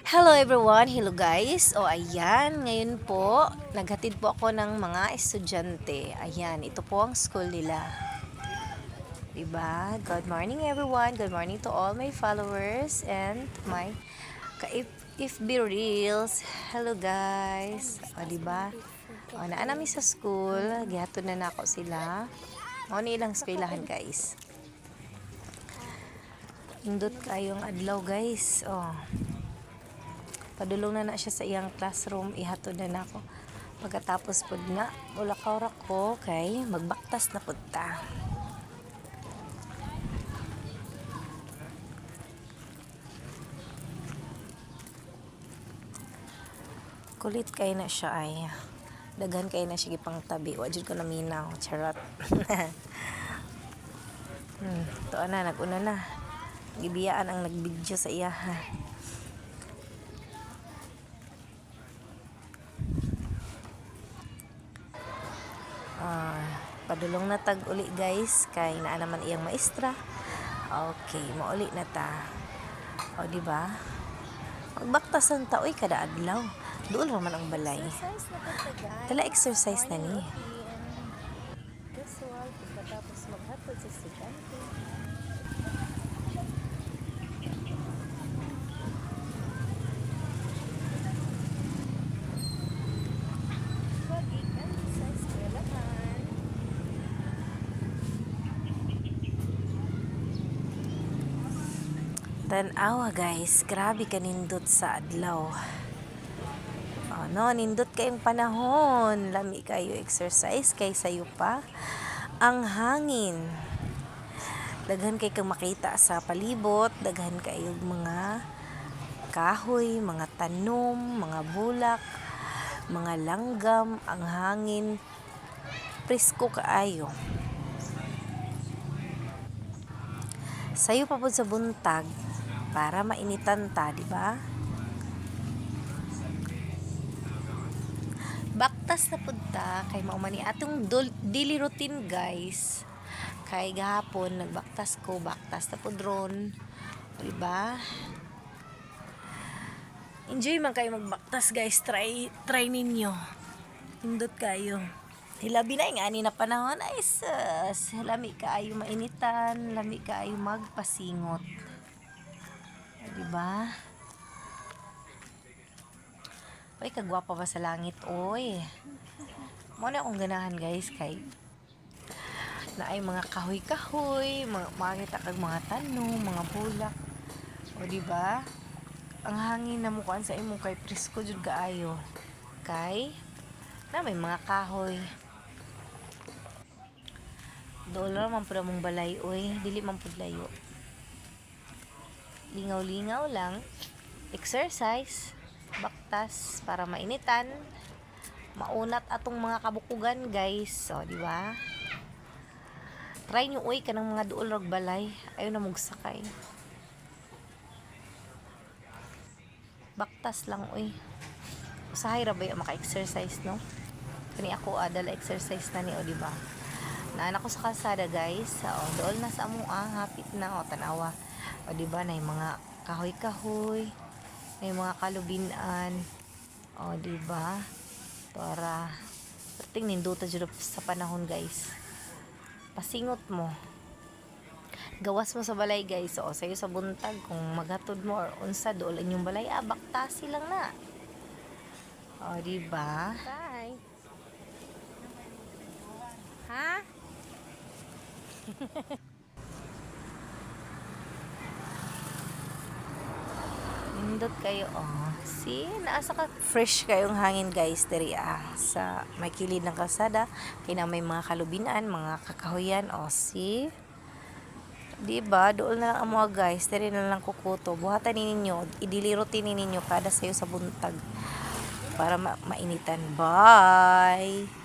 Hello everyone, hello guys. O ayan, ngayon po, naghatid po ako ng mga estudyante. Ayan, ito po ang school nila. Diba? Good morning everyone. Good morning to all my followers and my ka-FB Reels. Hello guys. O diba? O naa namin sa school, gihatod na nako sila. O ni ilang eskwelahan guys. Indot kayong adlaw guys. O. Padulong na siya sa iyang classroom, ihatod na nako. Pagkatapos pud nga, wala ka ko kay magbaktas na pud ta. Kulit kay na siya ay. Daghan kay na siya gipang tabi. Wa jud ko naminaw, charot. To ana naguna na. Gibiyaan ang nagbidyo sa iya. Padulong na tag uli guys kay naa naman iyang maestra. Okay, mauli na ta. O di ba? Magbaktasan ta oy kada adlaw. Duol ra man ang balay. Tala exercise na ni. Casual pagkatapos maghatod sa estudyante. Tanawa guys, grabe ka nindot sa adlaw. No, nindot kayong panahon. Lami kayo exercise kay sayo pa ang hangin. Daghan kay kang makita sa palibot, daghan kayo mga kahoy, mga tanom, mga bulak, mga langgam, ang hangin presko kaayo. Sayo pa pud sa buntag para mainitan ta, di ba? Baktas na pud ta kay mao man ni atong daily routine, guys. Kay gahapon nagbaktas ko, baktas na pud ron. Di ba? Enjoy man kayo magbaktas, guys. Try ninyo. Hindot kayo. Hilabi na nga ani na panahon ay sus. Lami kaayo mainitan, lami kaayo magpasingot. Diba? Uy, kagwapa ba sa langit, oy. Muna akong ganahan, guys, kay na ay mga kahoy-kahoy, makita kag mga tanom, mga bulak. O, diba? Ang hangin na mukuan sa imo kay presko jud kaayo. Kay na may mga kahoy. Dolar man pud mong balay, oy, dili man pud layo. Lingaw-lingaw lang, exercise, baktas para mainitan, maunat atong mga kabukugan, guys. So, di ba? Try nyo oy kanang mga duol rog balay, ayo na mugsakay. Baktas lang oy. Usahay ra ba maka-exercise, no? Kani ako dala exercise na ni, o di ba? Naan ako sa kalsada, guys. So, dool na sa amo hapit na, o tanawa. O diba na yung mga kahoy-kahoy, na yung mga kalubinan. O diba? Para pating ninduta jud sa panahon, guys. Pasingot mo. Gawas mo sa balay, guys. O sayo sa buntag kung maghatod mo or unsa dool inyong balay, baktasi lang na. O diba? Bye. Ha? Nindot kayo, see, naasa ka fresh kayong hangin, guys, diri sa may kilid ng kalsada, kina may mga kalubinan, mga kakahuyan, see, diba, doon na lang ang mga, guys, diri na lang kukuto, buhatan ninyo, idilirotin ninyo kada sayo sa buntag para mainitan. Bye.